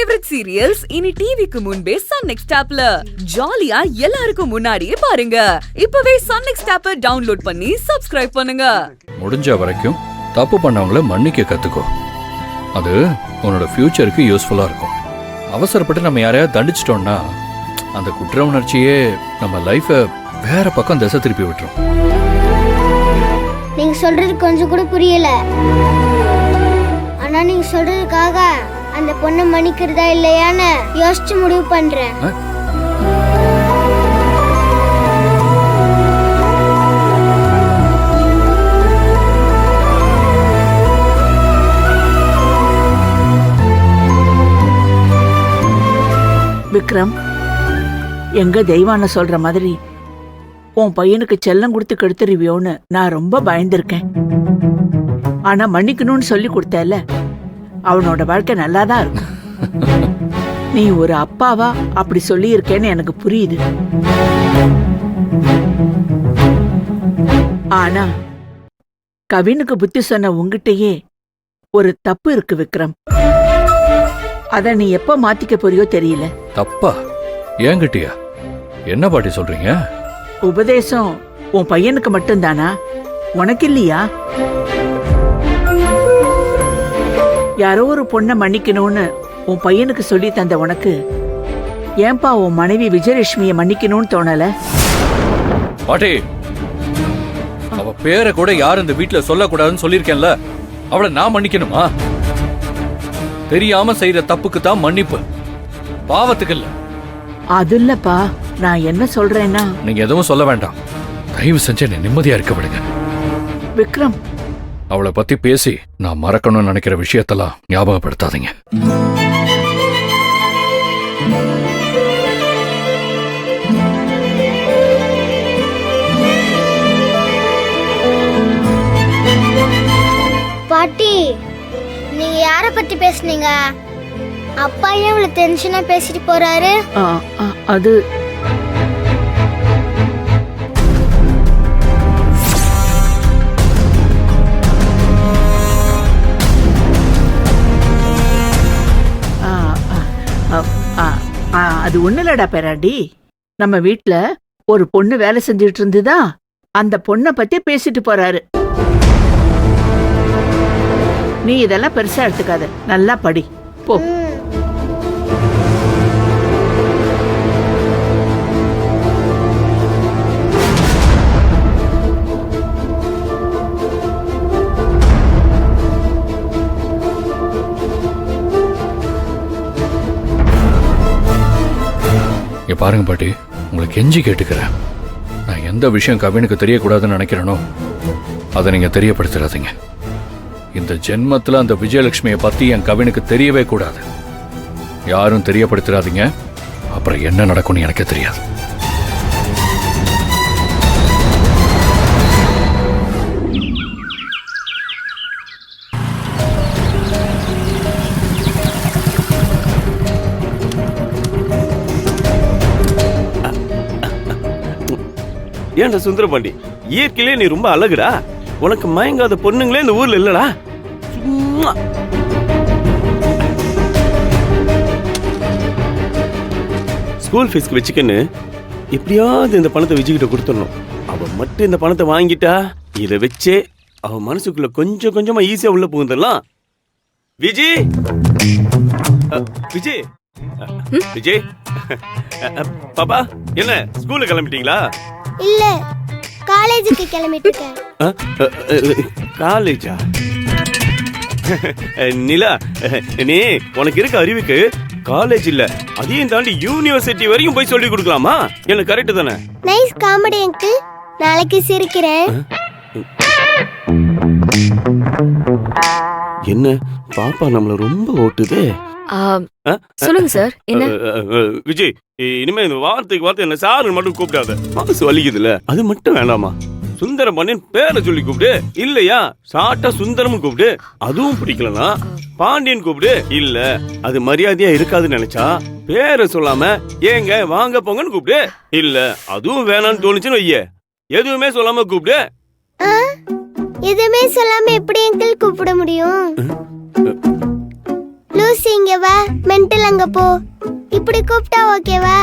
Favourite serials இனி டிவிக்கு முன்பே சன் நெக்ஸ்ட் ஆப்ல ஜாலியா எல்லாருக்கும் முன்னாடியே பாருங்க. இப்பவே சன் நெக்ஸ்ட் ஆப்பை டவுன்லோட் பண்ணி சப்ஸ்கிரைப் பண்ணுங்க. முடிஞ்ச வரைக்கும் தப்பு பண்ணவங்கள மன்னிக்க கத்துக்கோ. அது உன்னோட ஃபியூச்சருக்கு யூஸ்ஃபுல்லா இருக்கும். அவசரப்பட்டு நம்ம யாரையாவது தண்டிச்சிட்டோம்னா அந்த குற்ற உணர்ச்சியே நம்ம லைஃபை வேற பக்கம் திசை திருப்பி விட்டுரும். நீங்க சொல்றது கொஞ்சம் கூட புரியல. ஆனா நீங்க சொல்றதுக்காக அந்த பொண்ணை மன்னிக்கிறதா இல்லையான்னு யோசிச்சு முடிவு பண்றேன். விக்ரம், எங்க தெய்வான சொல்ற மாதிரி உன் பையனுக்கு செல்லம் கொடுத்து கெடுத்துருவியோன்னு நான் ரொம்ப பயந்துருக்கேன். ஆனா மன்னிக்கணும்னு சொல்லி கொடுத்தல, அவனோட வாழ்க்கை நல்லாதான் இருக்கும். நீ ஒரு அப்பாவா அப்படி சொல்லி இருக்கேன்னு எனக்கு புரியுது. ஆனா கவினுக்கு புத்தி சொன்ன உங்ககிட்டயே ஒரு தப்பு இருக்கு விக்ரம். அத நீ எப்ப மாத்திக்க போறியோ தெரியல. தப்பா? ஏங்கிட்டியா? என்ன பாட்டி சொல்றீங்க? உபதேசம் உன் பையனுக்கு மட்டும்தானா, உனக்கு இல்லையா? யாரோ ஒரு பொண்ணை மன்னிக்கணும்னு உன் பையனுக்கு சொல்லி தந்த உனக்கு ஏன்பா உன் மனைவி விஜயலட்சுமியை மன்னிக்கணும்னு தோணல? பாட்டி, அவ பேரை கூட யாரும் இந்த வீட்டுல சொல்லக்கூடாதுன்னு சொல்லிருக்கேன்ல, அவளை நான் மன்னிக்கணுமா? தெரியாம செய்யற தப்புக்கு தான் மன்னிப்பு, பாவத்துக்கு இல்ல. அது இல்லப்பா, நான் என்ன சொல்றேன்னா, நீங்க எதுவும் சொல்ல வேண்டாம். தயவு செஞ்சு என்னை நிம்மதியா இருக்க விடுங்க. விக்ரம், அவளை பத்தி பேசி நான் மறக்கணும்னு நினைக்கிற விஷயத்தெல்லாம் ஞாபகப்படுத்தாதீங்க. பாட்டி, நீங்க யார பத்தி பேசுனீங்க? அப்பா ஏன் இவ்வளவு டென்ஷனா பேசிட்டு போறாரு? அது அது ஒண்ணுலடா பேராண்டி. நம்ம வீட்ல ஒரு பொண்ணு வேலை செஞ்சுட்டு இருந்துதா, அந்த பொண்ணை பத்தி பேசிட்டு போறாரு. நீ இதெல்லாம் பெருசா எடுத்துக்காத, நல்லா படி போ. பாருங்க பாட்டி, உங்களுக்கு கெஞ்சி கேட்டுக்கிறேன். நான் எந்த விஷயம் கவினுக்கு தெரியக்கூடாதுன்னு நினைக்கிறேனோ அதை நீங்க தெரியப்படுத்துறாதீங்க. இந்த ஜென்மத்துல அந்த விஜயலட்சுமியை பத்தி என் கவினுக்கு தெரியவே கூடாது. யாரும் தெரியப்படுத்துறாதீங்க, அப்புறம் என்ன நடக்கும்னு எனக்கு தெரியாது. ஏன்டா சுந்தரபாண்டி, இயற்கையிலே நீ ரொம்ப அழகுடா. உனக்கு மயங்காத பொண்ணுங்களே இந்த ஊர்ல இல்லடா. சும்மா ஸ்கூல் ஃபீஸ்க்கு வச்சுக்கன்னு எப்படியாவது இந்த பணத்தை விஜய்கிட்ட கொடுத்துடணும். அவ மட்டும் இந்த பணத்தை வாங்கிட்டா இதை வச்சே அவ மனசுக்குள்ள கொஞ்சம் கொஞ்சமா ஈஸியா உள்ள புகுந்துடலாம். விஜய், விஜய், விஜய், பாப்பா, என்ன ஸ்கூலுக்கு கிளம்பிட்டீங்களா? இல்ல, காலேஜுக்கு கிளம்பிட்டு இருக்கேன். காலேஜா? நிலா, நீ உனக்கு இருக்க அறிவுக்கு காலேஜ் இல்ல, அதையும் தாண்டி யூனிவர்சிட்டி வரைக்கும் போய் சொல்லி கொடுக்கலாமா? என்ன கரெக்ட் தானே? நைஸ் காமெடி அங்கிள், நாளைக்கு சிரிக்கிறேன். என்ன பாப்பா நம்மள ரொம்ப ஓட்டுதே. சொல்லுங்க சார். என்ன விஜய், இனிமே இந்த வார்த்தைக்கு வார்த்தை என்ன சாரு மட்டும் கூப்பிடாத, மனசு வலிக்குதுல. அது மட்டும் வேணாமா? சுந்தரபாண்டியன் பேரை சொல்லி கூப்பிடு, இல்லையா சாட்டா சுந்தரம் கூப்பிடு. அதுவும் பிடிக்கலனா பாண்டியன் கூப்பிடு. இல்ல அது மரியாதையா இருக்காதுன்னு நினைச்சா பேரை சொல்லாம ஏங்க வாங்க போங்கன்னு கூப்பிடு. இல்ல அதுவும் வேணான்னு தோணுச்சுன்னு வைய, எதுவுமே சொல்லாம கூப்பிடு. எதுவுமே சொல்லாம எப்படி அங்கிள் கூப்பிட முடியும்? லூசி இங்க வா, மென்டல் அங்க போ. இப்படி கூப்பிட்டா ஓகேவா?